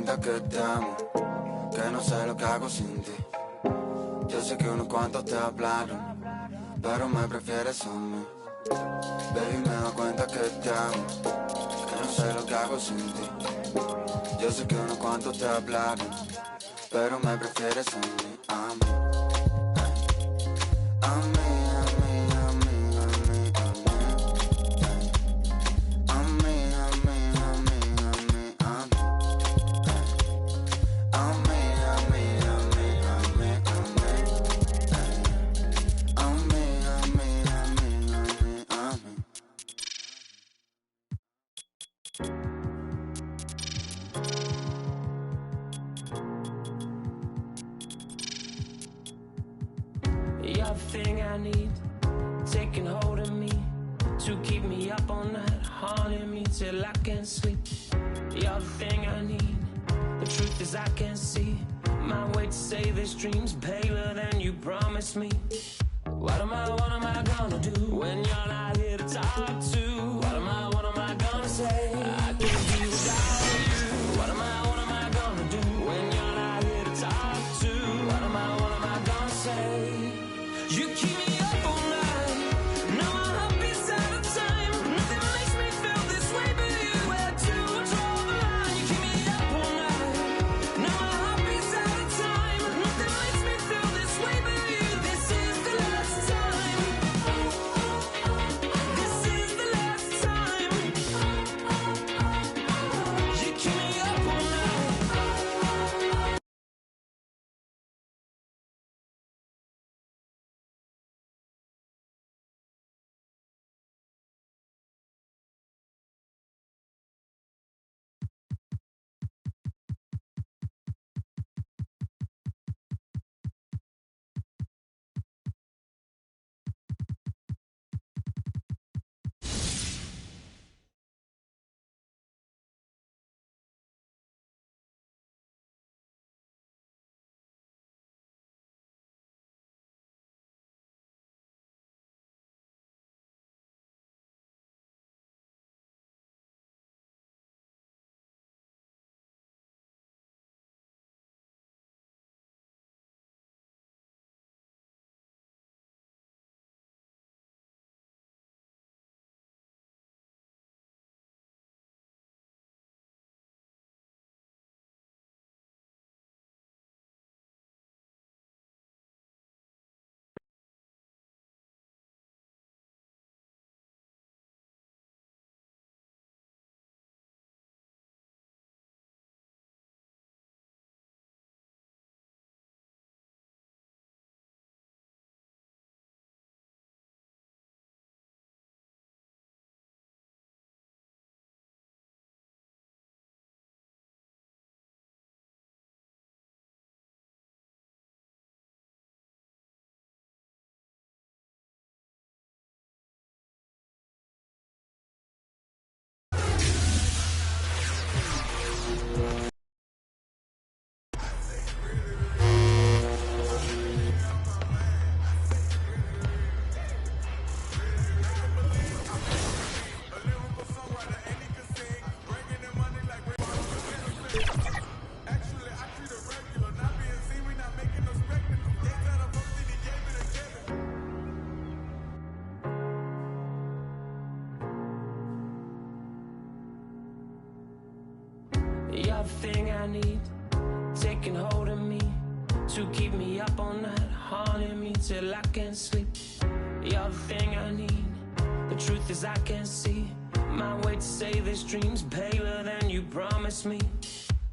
cuenta que te amo, que no sé lo que hago sin ti. Yo sé que unos cuantos te hablaron, pero me prefieres a mí. Baby, me doy cuenta que te amo, que no sé lo que hago sin ti. Yo sé que unos cuantos te hablaron, pero me prefieres a mí, a mí. A mí, a mí, a mí, a mí, a mí. A mí, a mí, a mí, a mí, a mí. A mí, a mí, a mí, a mí, a mí. A mí, a mí, a mí, a mí, a mí. You're the thing I need, taking hold of me, to keep me up all night, haunting me till I can't sleep. You're the thing I need, the truth is I can't see my way to save this dream's paler than you promised me. What am I gonna do when you're not here to talk to? What am I gonna say? I can't be without you. What am I gonna do when you're not here to talk to? What am I gonna say? You keep me up all night, now my heart beats out of time. Nothing makes me feel this way but you. Where to draw the line? You keep me up all night, now my heart beats out of time. Nothing makes me feel this way but you. This is the last time. This is the last time. You keep me up all night. You're the thing I need, taking hold of me, to keep me up all night, haunting me till I can't sleep. You're the thing I need, the truth is I can't see my way to save this dream's paler than you promised me.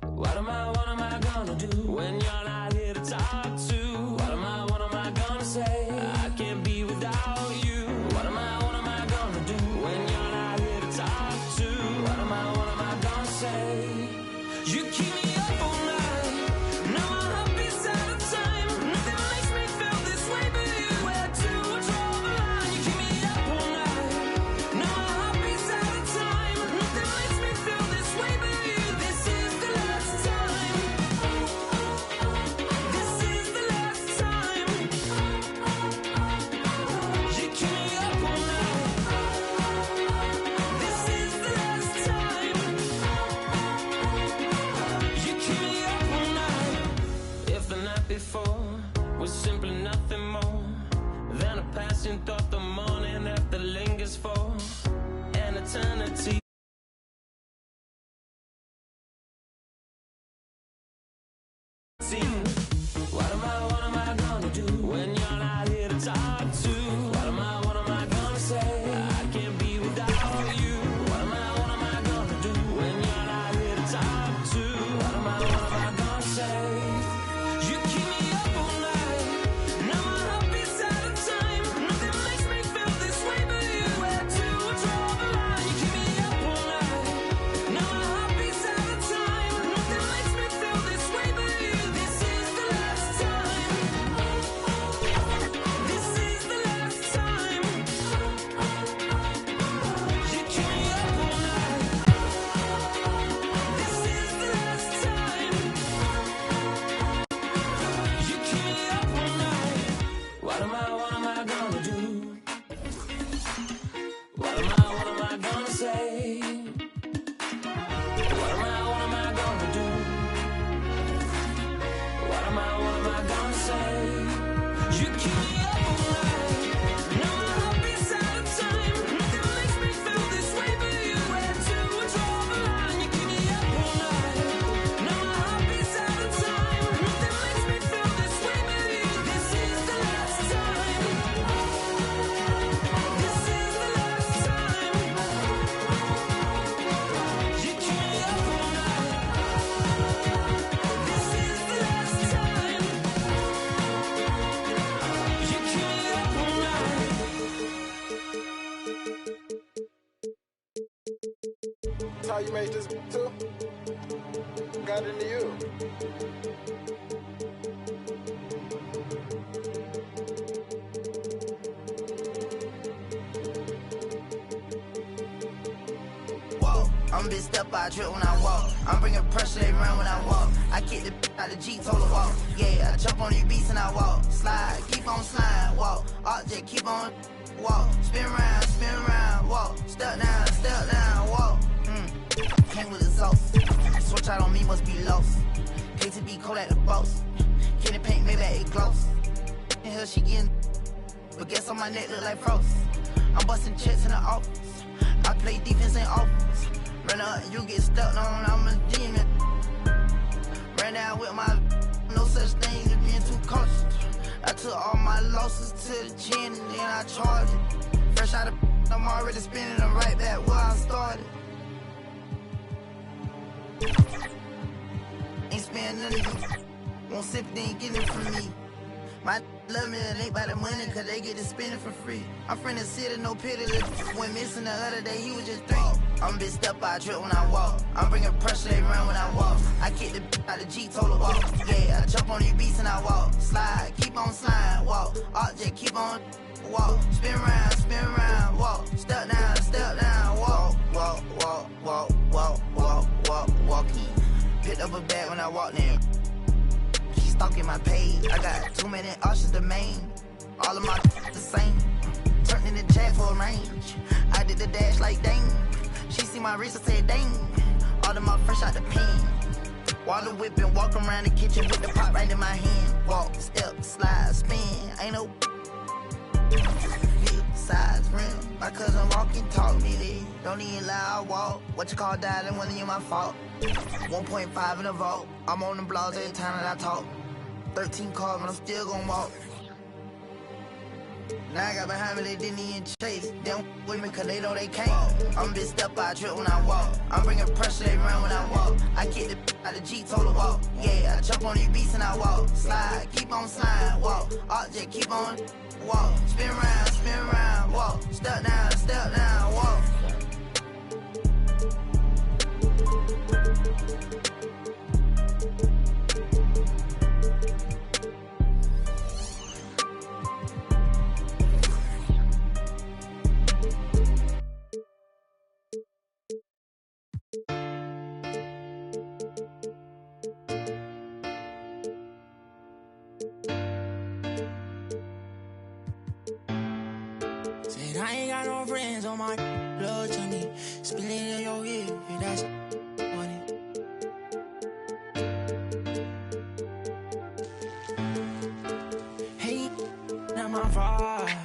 What am I gonna do when you're not here to talk to? What am I gonna say? I can't be without you. What am I gonna do when you're not here to talk to? What am I gonna say? You keep me up all night, now my heart beats out of time. Nothing makes me feel this way but you. Where to draw the line? You keep me up all night, now my heart beats out of time. Nothing makes me feel this way but you. This is the last time. This is the last time. got into you? I'm a big step, I trip when I walk. I'm bringing pressure, they run when I walk. I kick the out the G, told her walk. Yeah, I jump on these beats and I walk. Slide, keep on sliding, walk. Object, keep on walk. Spin round, walk. Step down, walk. Came with exhaust. Switch out on me, must be lost. Hate to be cold at the boss. Candy paint, maybe it gloss. In here she getting, but guess on my neck look like frost. I'm busting checks in the office. I play defense in office. Run up, you get stuck on, I'm a demon. Ran down with my, no such thing as being too cautious. I took all my losses to the chin and then I charged it. Fresh out of, I'm already spinning them right back where I started. Ain't spending none of you. Won't sympathy, ain't getting it from me. My love me, it ain't by the money, cause they get to spend it for free. I'm from the city, no pity. Went missing the other day, he was just 3. I'm a big step, I trip when I walk. I'm bringing pressure, they run when I walk. I kick the out the G, told her walk. Yeah, I jump on these beats and I walk. Slide, keep on sliding, walk. Object, keep on walk. Spin round, walk. Step down, walk. Walking. Picked up a bag when I walked in. Stalking my page, I got too many options to main. All of my the same. Turned in the jack for a range. I did the dash like dang. She see my wrist and said dang. All of my fresh out the pen. Water whipping, walk around the kitchen with the pot right in my hand. Walk, step, slide, spin. Ain't no size rim. My cousin walking, talk me there. Don't even lie, I walk. What you call dialing, wasn't even my fault. 1.5 in the vault. I'm on the blogs every time that I talk. 13 cars, but I'm still gon' walk. Now I got behind me, they didn't even chase. They don't with me cause they know they can't. I'm a big step, I trip when I walk. I'm bringing pressure, they run when I walk. I kick the out the G, told her walk. Yeah, I jump on these beats and I walk. Slide, keep on sliding, walk. Object, keep on walk. Spin round, walk. Step down, walk. Said I ain't got no friends on my blood to me. Spilling in your ear, and that's money. Hey, not my vibe.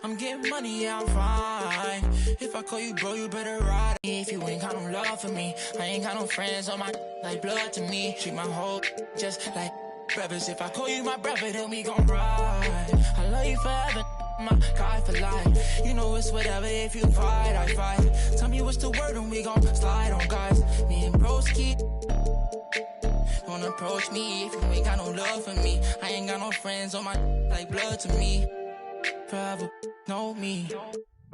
I'm getting money, yeah, I'm fine. If I call you bro, you better ride. If you ain't got no love for me, I ain't got no friends on my like blood to me. Treat my whole just like brothers. If I call you my brother, then we gon' ride. I love you forever, my guy for life. You know it's whatever, if you fight, I fight. Tell me what's the word and we gon' slide on guys. Me and broski. Don't approach me if you ain't got no love for me. I ain't got no friends on my like blood to me. Forever, know me.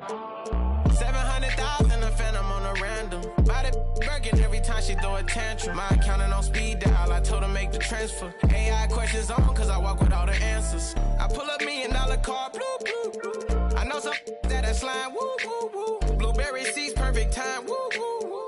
700,000 a phantom on a random. Buy the Birkin every time she throw a tantrum. My accountant on speed dial, I told her make the transfer. AI questions on, cause I walk with all the answers. I pull up $1 million car, blue, blue, blue. I know some that slime, woo, woo, woo. Blueberry seats, perfect time, woo, woo, woo.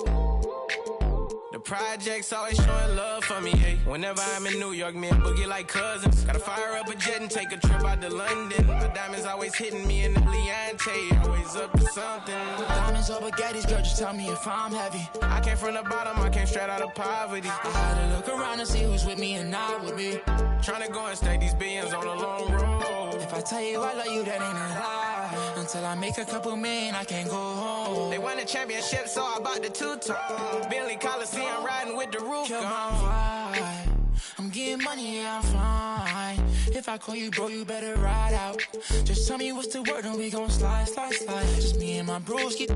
The projects always showing love for me, hey. Whenever I'm in New York, me and Boogie like cousins. Gotta fire up a jet and take a trip out to London. My diamonds always hitting me in the Leante, always up to something. Diamonds or baguettes, girl, just tell me if I'm heavy. I came from the bottom, I came straight out of poverty. I had to look around and see who's with me and not with me. Tryna go and stack these billions on a long road. If I tell you I love you, that ain't a lie. Until I make a couple million, I can't go home. They won the championship, so I bought the two-tone. Bentley Coliseum riding with the roof Kill my gone. vibe. I'm getting money, yeah, I'm fine. If I call you bro, you better ride out. Just tell me what's the word and we gon' slide, slide, slide. Just me and my broski.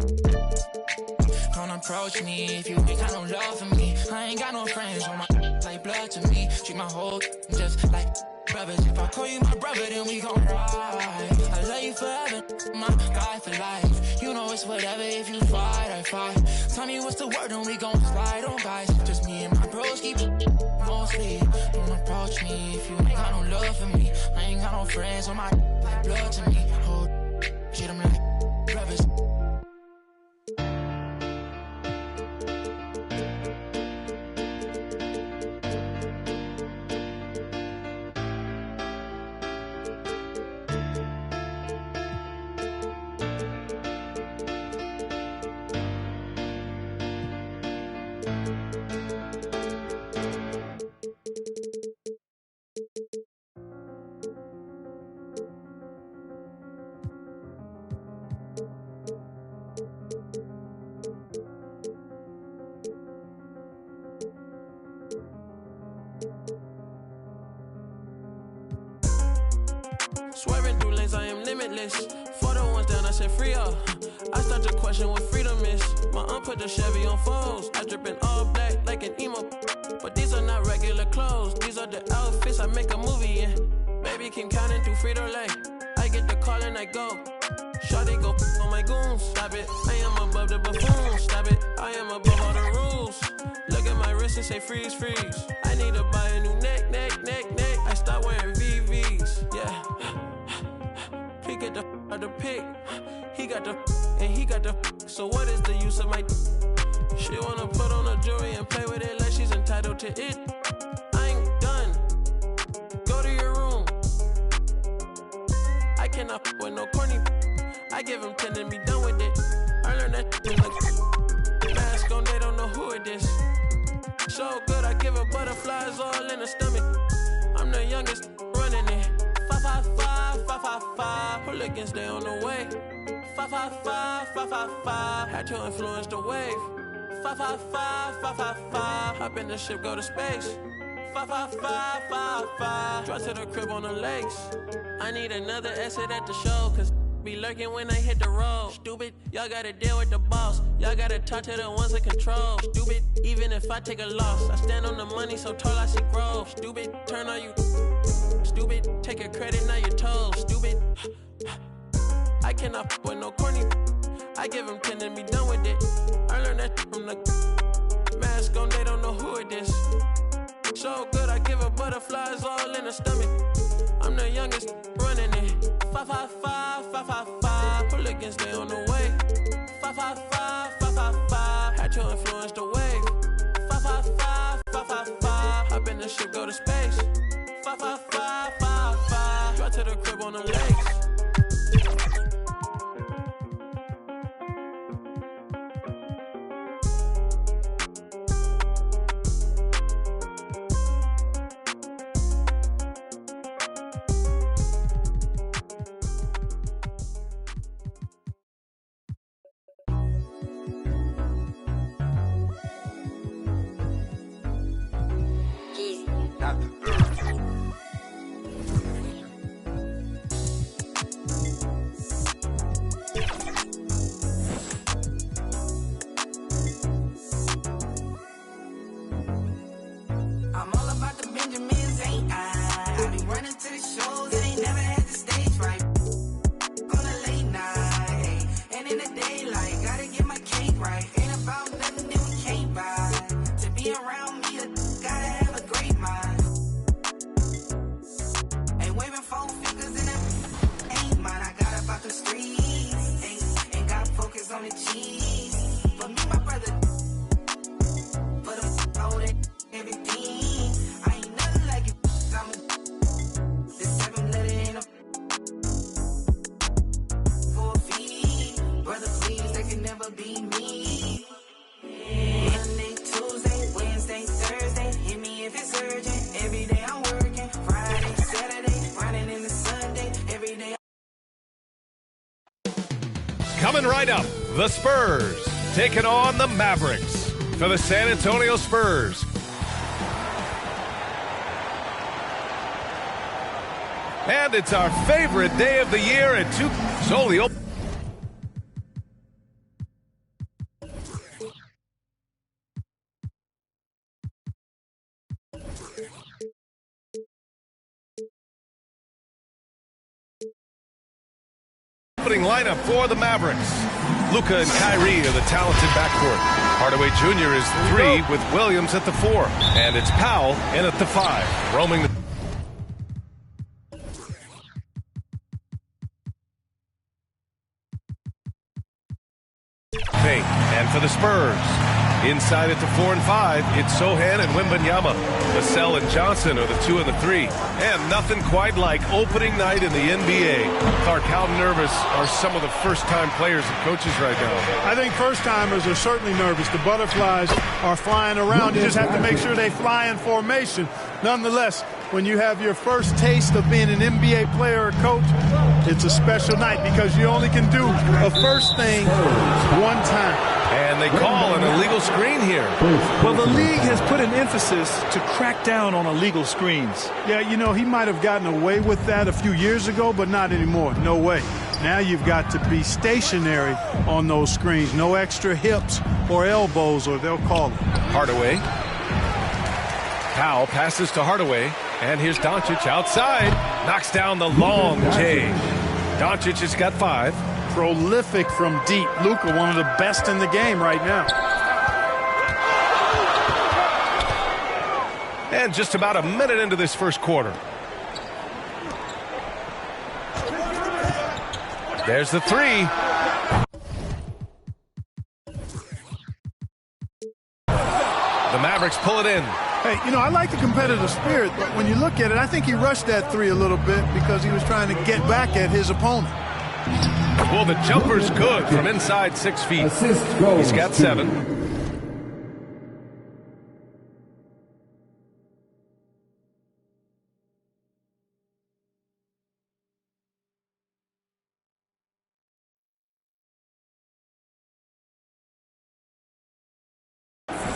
Don't approach me if you ain't got no love for me. I ain't got no friends on my like blood to me. Treat my whole just like brothers. If I call you my brother, then we gon' ride. I love you forever, my guy for life. You know it's whatever, if you fight, I fight. Tell me what's the word and we gon' slide on guys. Just me and my bros keep for me. I ain't got no friends on my like blood to me. Hold shit, I'm like brothers. Swerving through lanes, I am limitless. For the ones down, I said free up. I start to question what freedom is. My aunt put the Chevy on foes. I drippin' all black like an emo. But these are not regular clothes. These are the outfits I make a movie in. Baby keep counting through Frito-Lay. I get the call and I go. Shawty go on my goons. Stop it, I am above the buffoon. Stop it, I am above all the rules. Look at my wrist and say freeze, freeze. I need to buy a new neck. I start wearing VVs, yeah. He get the out the pick. He got the and he got the. So what is the use of my? She wanna put on a jewelry and play with it like she's entitled to it. I ain't done. Go to your room. I cannot with no corny. I give him 10 and be done with it. I learned that in the mask on, they don't know who it is. So good, I give her butterflies all in the stomach. I'm the youngest running it. 555, 555. Hooligans, they on the way. 555, 555. Had to influence the wave. 555, 555. Hop in the ship, go to space. 555, 555. Drive to the crib on the lakes. I need another exit at the show, cause be lurking when I hit the road. Stupid, y'all gotta deal with the boss. Y'all gotta talk to the ones in control. Stupid, even if I take a loss, I stand on the money so tall I see growth. Stupid, turn on you. Stupid, take your credit, now your toes. Stupid, I cannot with no corny. I give him 10 and be done with it. I learned that from the mask on, they don't know who it is. So good, I give her butterflies all in the stomach. I'm the youngest running it. 555, 555. Hooligans, they on the way. 555, 555. Had to influence the wave. 555, 555. Hop in the ship, go to space. 555, 555. Drive to the crib on the lakes. Coming right up, the Spurs taking on the Mavericks for the San Antonio Spurs. And it's our favorite day of the year at 2 solely open. Opening lineup for the Mavericks. Luka and Kyrie are the talented backcourt. Hardaway Jr. is the 3 with Williams at the 4. And it's Powell in at the 5. Roaming the for the Spurs. Inside at the 4 and 5, it's Sohan and Wembanyama. Vassell and Johnson are the 2 and the 3. And nothing quite like opening night in the NBA. Clark, how nervous are some of the first-time players and coaches right now? I think first-timers are certainly nervous. The butterflies are flying around. You just have to make sure they fly in formation. Nonetheless, when you have your first taste of being an NBA player or coach, it's a special night because you only can do a first thing one time. And they call an illegal screen here. Well, the league has put an emphasis to crack down on illegal screens. Yeah, you know, he might have gotten away with that a few years ago, but not anymore. No way. Now you've got to be stationary on those screens. No extra hips or elbows, or they'll call it. Hardaway. Powell passes to Hardaway. And here's Doncic outside. Knocks down the long J. Doncic has got 5. Prolific from deep. Luka, one of the best in the game right now. And just about a minute into this first quarter. There's the 3. The Mavericks pull it in. Hey, you know, I like the competitive spirit, but when you look at it, I think he rushed that 3 a little bit because he was trying to get back at his opponent. Well, the jumper's good from inside 6 feet. He's got 7.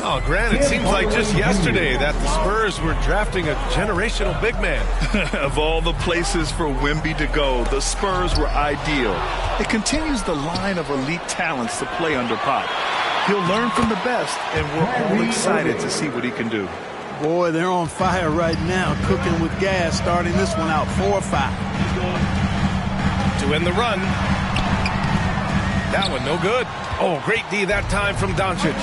Oh, Grant, it seems like just yesterday that the Spurs were drafting a generational big man. Of all the places for Wemby to go, the Spurs were ideal. It continues the line of elite talents to play under Pop. He'll learn from the best, and we're all excited to see what he can do. Boy, they're on fire right now, cooking with gas, starting this one out 4 or 5. To end the run. That one no good. Oh, great D that time from Doncic.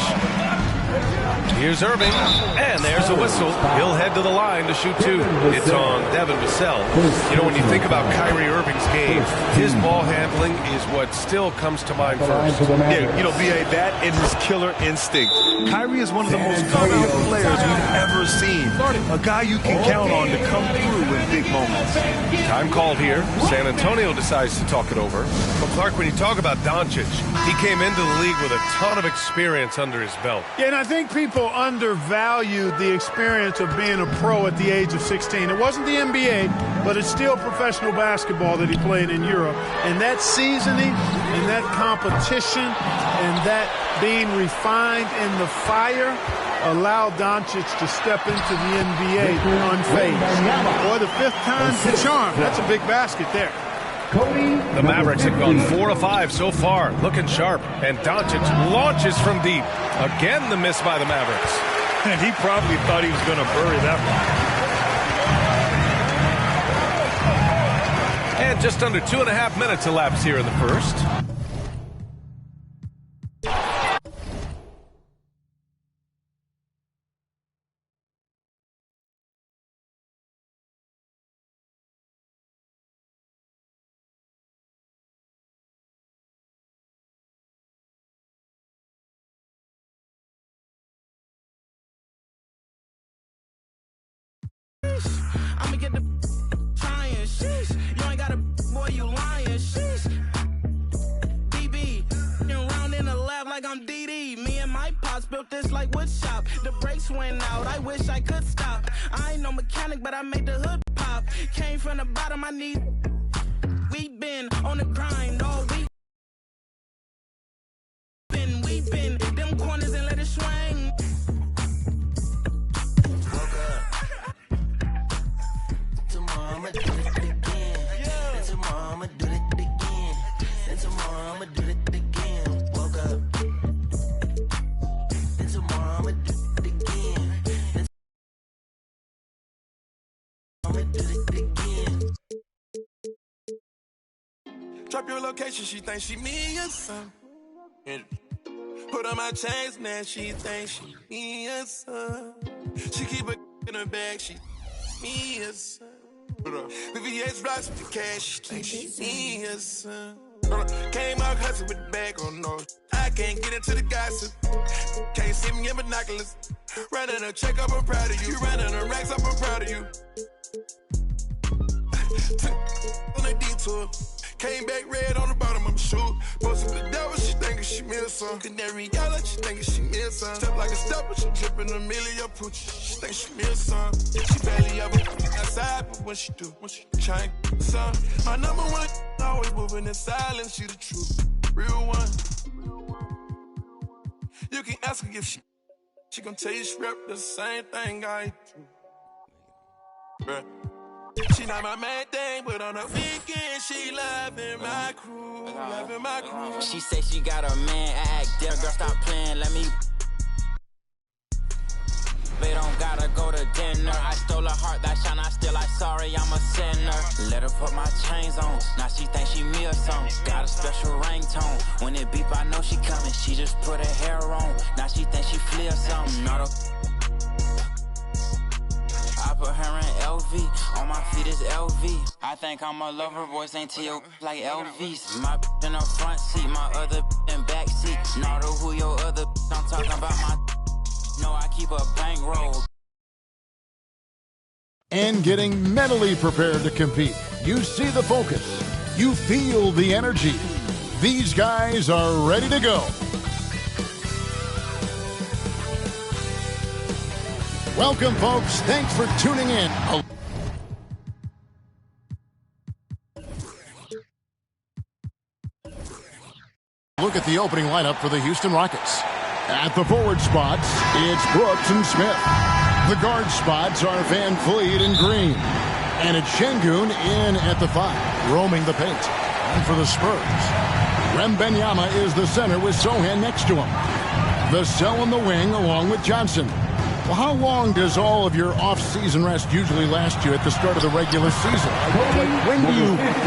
Here's Irving, and there's a whistle. He'll head to the line to shoot 2. It's on Devin Vassell. You know, when you think about Kyrie Irving's game, his ball handling is what still comes to mind first. Yeah, you know, B.A., that and his killer instinct. Kyrie is one of the most thorough players we've ever seen. A guy you can count on to come through in big moments. Time called here. San Antonio decides to talk it over. But, Clark, when you talk about Doncic, he came into the league with a ton of experience under his belt. Yeah, and I think people undervalued the experience of being a pro at the age of 16. It wasn't the NBA, but it's still professional basketball that he played in Europe. And that seasoning and that competition and that being refined in the fire allowed Doncic to step into the NBA unfazed. Boy, the 5th time's the charm. That's a big basket there. The Mavericks have gone 4 of 5 so far, looking sharp, and Doncic launches from deep. Again, the miss by the Mavericks. And he probably thought he was going to bury that one. And just under 2.5 minutes elapsed here in the first. I'ma get the trying, sheesh. You ain't got a boy, you lying, sheesh. DB, round in the lab like I'm DD. Me and my pops built this like wood shop. The brakes went out, I wish I could stop. I ain't no mechanic, but I made the hood pop. Came from the bottom, I need. We been on the grind all week. We been them corners and let it swing. I'ma do it again. And tomorrow I'ma do it again. And tomorrow I'ma do it again. Woke up. And tomorrow I'ma do it again. And I'ma do it again. Drop your location, she thinks she me or something. Put on my chains, now she thinks she me or something. She keep a in her bag, she me or something. VVS rocks with the cash, she thinks she me or something. Came out hustling with the bag on nose. I can't get into the gossip. Can't see me in binoculars. Running a check up, I'm proud of you. Running a racks up, I'm proud of you. Took on a detour. Came back red on the bottom of my shoe. Posted with the devil, she thinkin' she miss some. Canary yellow, she thinkin' she miss some. Step like a stepper, she drippin' a million pooch. She think she miss some. She barely ever outside, but when she do, try and get some. My number one, always moving in silence. She the truth, real one. You can ask her if she gon' tell you she rep the same thing I do. Bruh. She not my main thing, but on the weekend she loving my crew, loving my crew. She say she got a man, act different. Girl, stop playing, let me. They don't gotta go to dinner. I stole her heart, that shine, I still like sorry, I'm a sinner. Let her put my chains on, now she think she me or something. Got a special ringtone, when it beep I know she coming. She just put her hair on, now she think she flee or something. Not a I put her in LV, on my feet is LV. I think I'm a lover, boys ain't T.O. like LVs. My in the front seat, my other in back seat. Not who your other I'm talking about my. No, I keep a bankroll. And getting mentally prepared to compete. You see the focus. You feel the energy. These guys are ready to go. Welcome, folks. Thanks for tuning in. Look at the opening lineup for the Houston Rockets. At the forward spots, it's Brooks and Smith. The guard spots are Van Vliet and Green. And it's Şengün in at the 5, roaming the paint. And for the Spurs, Wembanyama is the center with Sochan next to him. Vassell in the wing along with Johnson. Well, how long does all of your off-season rest usually last you at the start of the regular season? Like, when do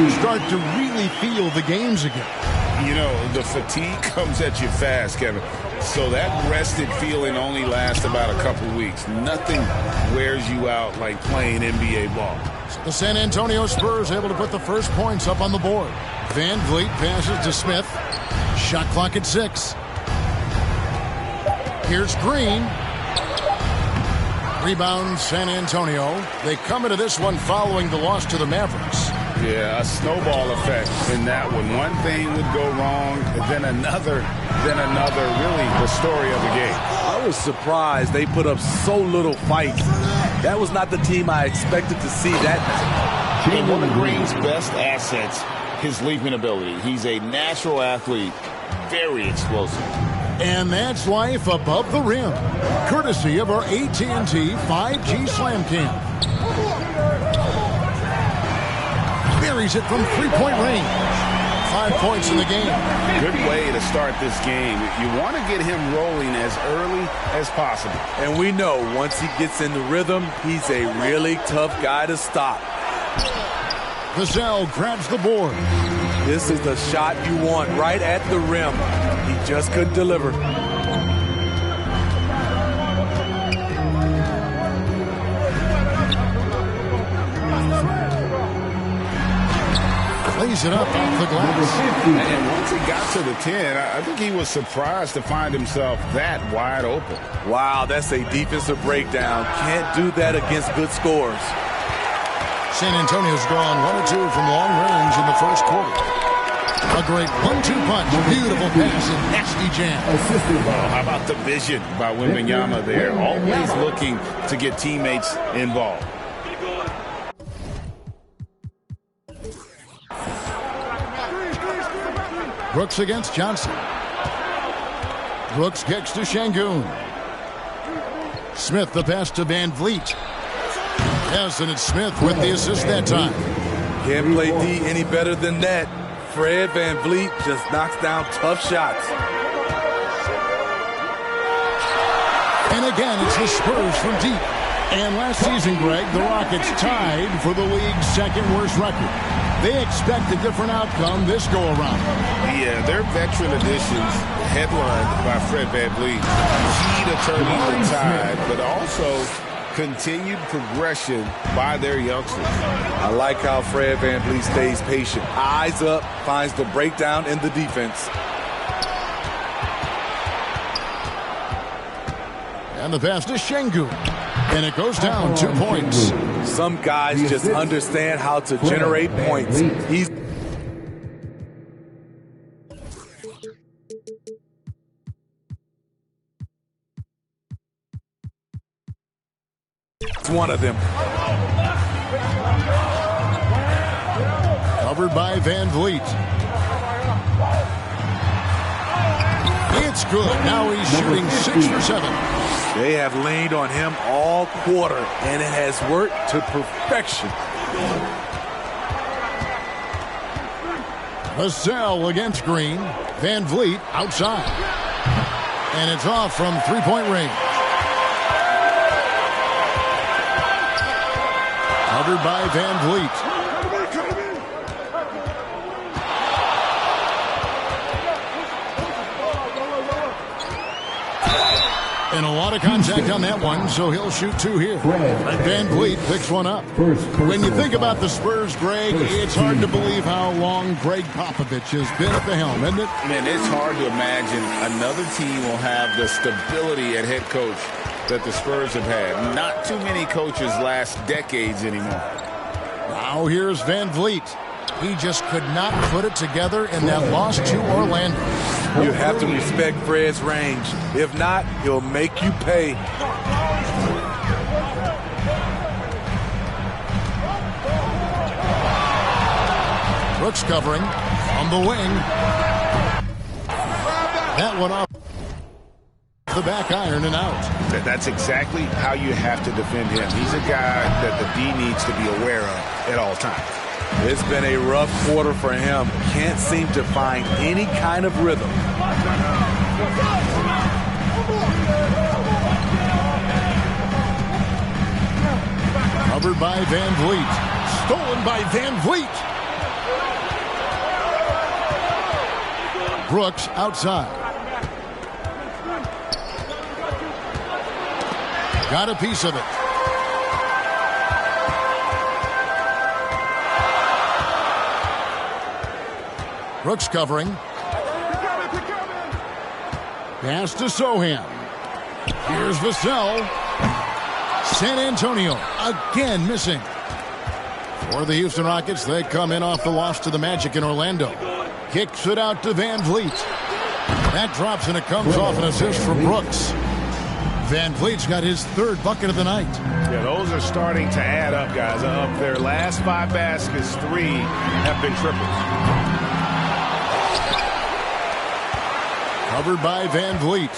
you start to really feel the games again? You know, the fatigue comes at you fast, Kevin. So that rested feeling only lasts about a couple weeks. Nothing wears you out like playing NBA ball. The San Antonio Spurs able to put the first points up on the board. Van Vliet passes to Smith. Shot clock at 6. Here's Green. Rebound San Antonio. They come into this one following the loss to the Mavericks. Yeah, a snowball effect in that one. One thing would go wrong, then another. Really the story of the game. I was surprised they put up so little fight. That was not the team I expected to see that. And one of Green's best assets, his leaping ability. He's a natural athlete, very explosive. And that's life above the rim, courtesy of our AT&T 5G Slam Cam. Buries it from three-point range. 5 points in the game. Good way to start this game. You want to get him rolling as early as possible. And we know once he gets in the rhythm, he's a really tough guy to stop. Vassell grabs the board. This is the shot you want right at the rim. He just couldn't deliver. Lays it up off the glass. And once he got to the 10, I think he was surprised to find himself that wide open. Wow, that's a defensive breakdown. Can't do that against good scores. San Antonio's gone 1 or 2 from long range in the first quarter. A great 1-2 punch. Beautiful pass and nasty jam. Well, how about the vision by Wembanyama there? Always looking to get teammates involved. Brooks against Johnson. Brooks kicks to Şengün. Smith the pass to Van Vliet. Yes, and it's Smith with the assist that time. Can't play D any better than that. Fred Van Vliet just knocks down tough shots. And again, it's the Spurs from deep. And last season, Greg, the Rockets tied for the league's second worst record. They expect a different outcome this go-around. Yeah, their veteran additions, headlined by Fred VanVleet, key to turning the tide, but also continued progression by their youngsters. I like how Fred VanVleet stays patient. Eyes up, finds the breakdown in the defense. And the pass to Şengün. And it goes down 2 points. Some guys just understand how to generate points. He's one of them. Covered by VanVleet. It's good. Now he's shooting 6 for 7. They have leaned on him all quarter, and it has worked to perfection. Vassell against Green. VanVleet outside. And it's off from three-point range. Covered by VanVleet. And a lot of contact on that one, so he'll shoot 2 here. VanVleet picks one up. When you think about the Spurs, Greg, it's hard to believe how long Greg Popovich has been at the helm, isn't it? Man, it's hard to imagine another team will have the stability at head coach that the Spurs have had. Not too many coaches last decades anymore. Now here's VanVleet. He just could not put it together in that loss to Orlando. You have to respect Fred's range. If not, he'll make you pay. Brooks covering on the wing. That one off the back iron and out. That's exactly how you have to defend him. He's a guy that the D needs to be aware of at all times. It's been a rough quarter for him. Can't seem to find any kind of rhythm. Covered by VanVleet. Stolen by VanVleet. Brooks outside. Got a piece of it. Brooks covering. Pass to Sochan. Here's Vassell. San Antonio again missing. For the Houston Rockets, they come in off the loss to the Magic in Orlando. Kicks it out to VanVleet. That drops and it comes off an assist from Brooks. VanVleet's got his 3rd bucket of the night. Yeah, those are starting to add up, guys. Of their last 5 baskets, 3 have been triples. Covered by VanVleet.